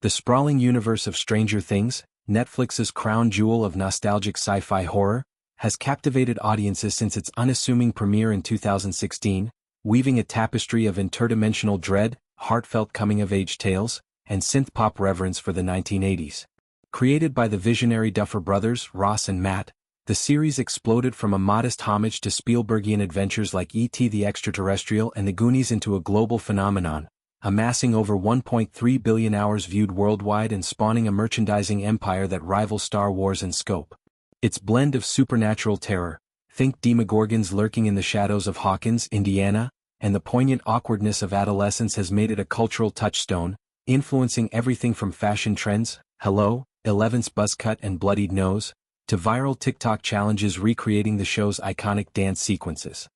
The sprawling universe of Stranger Things, Netflix's crown jewel of nostalgic sci-fi horror, has captivated audiences since its unassuming premiere in 2016, weaving a tapestry of interdimensional dread, heartfelt coming-of-age tales, and synth-pop reverence for the 1980s. Created by the visionary Duffer brothers, Ross and Matt, the series exploded from a modest homage to Spielbergian adventures like E.T. the Extraterrestrial and The Goonies into a global phenomenon, amassing over 1.3 billion hours viewed worldwide and spawning a merchandising empire that rivals Star Wars in scope. Its blend of supernatural terror, think demogorgons lurking in the shadows of Hawkins, Indiana, and the poignant awkwardness of adolescence has made it a cultural touchstone, influencing everything from fashion trends, Hello, 11's buzzcut and bloodied nose, to viral TikTok challenges recreating the show's iconic dance sequences.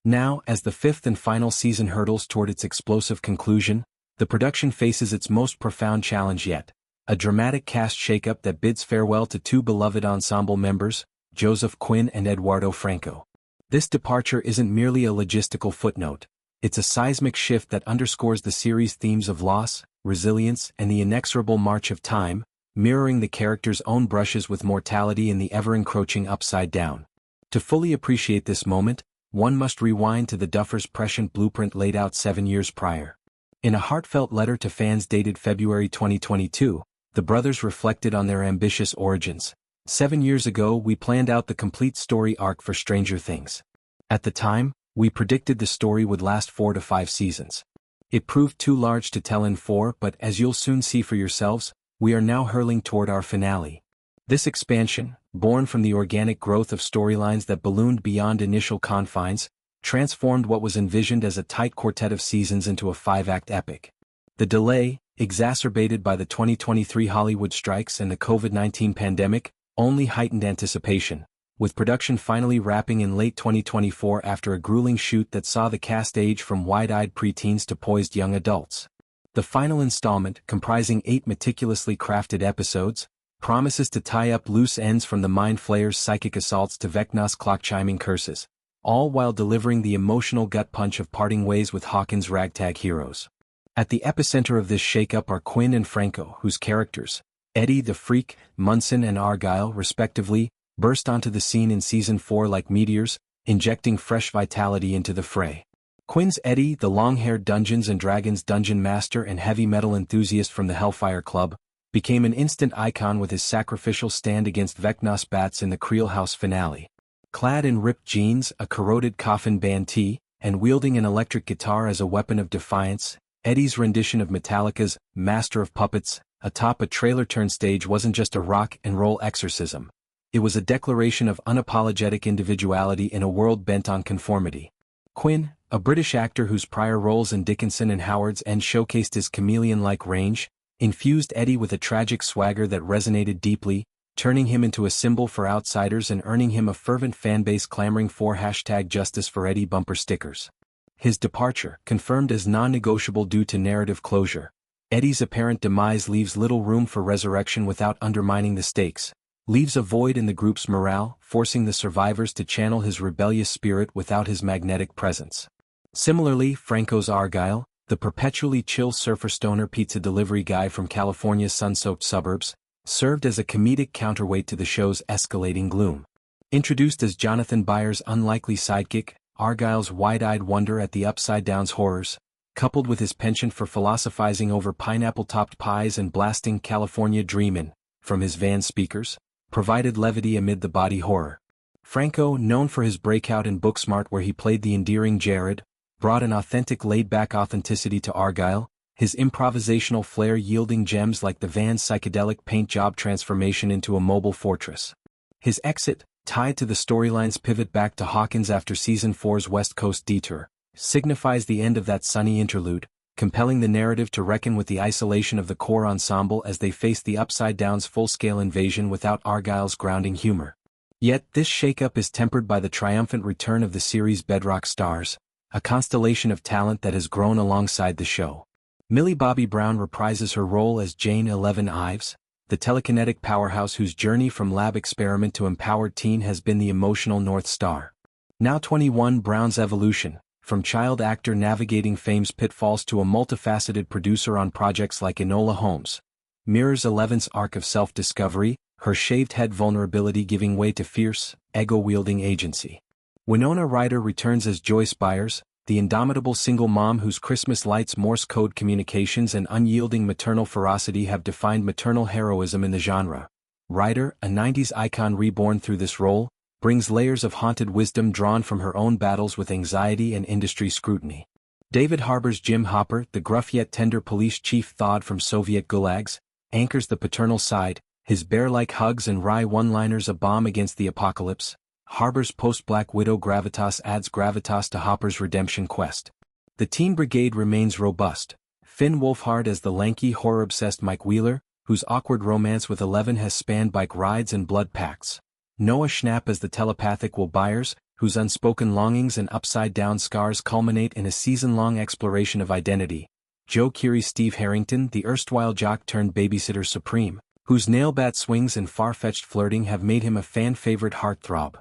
Now, as the fifth and final season hurtles toward its explosive conclusion, the production faces its most profound challenge yet, a dramatic cast shakeup that bids farewell to two beloved ensemble members, Joseph Quinn and Eduardo Franco. This departure isn't merely a logistical footnote, it's a seismic shift that underscores the series' themes of loss, resilience, and the inexorable march of time, mirroring the characters' own brushes with mortality in the ever-encroaching Upside Down. To fully appreciate this moment, one must rewind to the Duffers' prescient blueprint laid out 7 years prior. In a heartfelt letter to fans dated February 2022, the brothers reflected on their ambitious origins. 7 years ago we planned out the complete story arc for Stranger Things. At the time, we predicted the story would last 4 to 5 seasons. It proved too large to tell in 4, but as you'll soon see for yourselves, we are now hurling toward our finale. This expansion, born from the organic growth of storylines that ballooned beyond initial confines, transformed what was envisioned as a tight quartet of seasons into a 5-act epic. The delay, exacerbated by the 2023 Hollywood strikes and the COVID-19 pandemic, only heightened anticipation, with production finally wrapping in late 2024 after a grueling shoot that saw the cast age from wide-eyed preteens to poised young adults. The final installment, comprising 8 meticulously crafted episodes, promises to tie up loose ends from the Mind Flayer's psychic assaults to Vecna's clock-chiming curses, all while delivering the emotional gut punch of parting ways with Hawkins' ragtag heroes. At the epicenter of this shakeup are Quinn and Franco, whose characters, Eddie the Freak, Munson and Argyle respectively, burst onto the scene in Season 4 like meteors, injecting fresh vitality into the fray. Quinn's Eddie, the long-haired Dungeons & Dragons dungeon master and heavy metal enthusiast from the Hellfire Club, became an instant icon with his sacrificial stand against Vecna's bats in the Creel House finale. Clad in ripped jeans, a corroded coffin band tee, and wielding an electric guitar as a weapon of defiance, Eddie's rendition of Metallica's Master of Puppets atop a trailer-turned-stage wasn't just a rock and roll exorcism. It was a declaration of unapologetic individuality in a world bent on conformity. Quinn, a British actor whose prior roles in Dickinson and Howard's End showcased his chameleon-like range, infused Eddie with a tragic swagger that resonated deeply, turning him into a symbol for outsiders and earning him a fervent fanbase clamoring for #JusticeForEddie bumper stickers. His departure, confirmed as non-negotiable due to narrative closure, Eddie's apparent demise leaves little room for resurrection without undermining the stakes, leaves a void in the group's morale, forcing the survivors to channel his rebellious spirit without his magnetic presence. Similarly, Franco's Argyle, the perpetually chill surfer stoner pizza delivery guy from California's sun-soaked suburbs, served as a comedic counterweight to the show's escalating gloom. Introduced as Jonathan Byers' unlikely sidekick, Argyle's wide-eyed wonder at the Upside Down's horrors, coupled with his penchant for philosophizing over pineapple-topped pies and blasting California Dreamin' from his van speakers, provided levity amid the body horror. Franco, known for his breakout in Booksmart where he played the endearing Jared, brought an authentic laid-back authenticity to Argyle, his improvisational flair yielding gems like the van's psychedelic paint job transformation into a mobile fortress. His exit, tied to the storyline's pivot back to Hawkins after Season 4's West Coast detour, signifies the end of that sunny interlude, compelling the narrative to reckon with the isolation of the core ensemble as they face the Upside Down's full-scale invasion without Argyle's grounding humor. Yet this shakeup is tempered by the triumphant return of the series' bedrock stars, a constellation of talent that has grown alongside the show. Millie Bobby Brown reprises her role as Jane 11 Ives, the telekinetic powerhouse whose journey from lab experiment to empowered teen has been the emotional North Star. Now 21, Brown's evolution, from child actor navigating fame's pitfalls to a multifaceted producer on projects like Enola Holmes, mirrors Eleven's arc of self-discovery, her shaved head vulnerability giving way to fierce, ego-wielding agency. Winona Ryder returns as Joyce Byers, the indomitable single mom whose Christmas lights, Morse code communications and unyielding maternal ferocity have defined maternal heroism in the genre. Ryder, a 90s icon reborn through this role, brings layers of haunted wisdom drawn from her own battles with anxiety and industry scrutiny. David Harbour's Jim Hopper, the gruff yet tender police chief thawed from Soviet gulags, anchors the paternal side, his bear-like hugs and wry one-liners a balm against the apocalypse. Harbour's post-Black Widow gravitas adds gravitas to Hopper's redemption quest. The teen brigade remains robust. Finn Wolfhard as the lanky, horror-obsessed Mike Wheeler, whose awkward romance with Eleven has spanned bike rides and blood pacts. Noah Schnapp as the telepathic Will Byers, whose unspoken longings and upside-down scars culminate in a season-long exploration of identity. Joe Keery's Steve Harrington, the erstwhile jock-turned-babysitter supreme, whose nail-bat swings and far-fetched flirting have made him a fan-favorite heartthrob.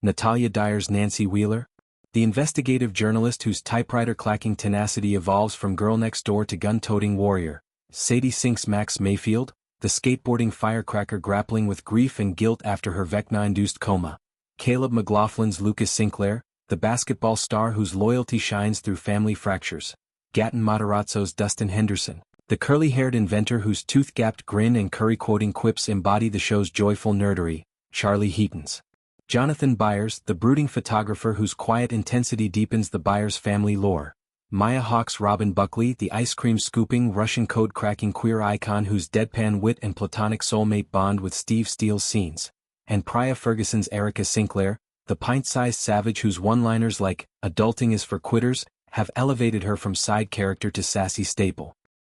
Natalia Dyer's Nancy Wheeler, the investigative journalist whose typewriter-clacking tenacity evolves from girl next door to gun-toting warrior. Sadie Sink's Max Mayfield, the skateboarding firecracker grappling with grief and guilt after her Vecna-induced coma. Caleb McLaughlin's Lucas Sinclair, the basketball star whose loyalty shines through family fractures. Gatton Matarazzo's Dustin Henderson, the curly-haired inventor whose tooth-gapped grin and curry-quoting quips embody the show's joyful nerdery. Charlie Heaton's Jonathan Byers, the brooding photographer whose quiet intensity deepens the Byers family lore. Maya Hawke's Robin Buckley, the ice-cream-scooping, Russian code-cracking queer icon whose deadpan wit and platonic soulmate bond with Steve Steele's scenes. And Priya Ferguson's Erica Sinclair, the pint-sized savage whose one-liners like, "adulting is for quitters," have elevated her from side character to sassy staple.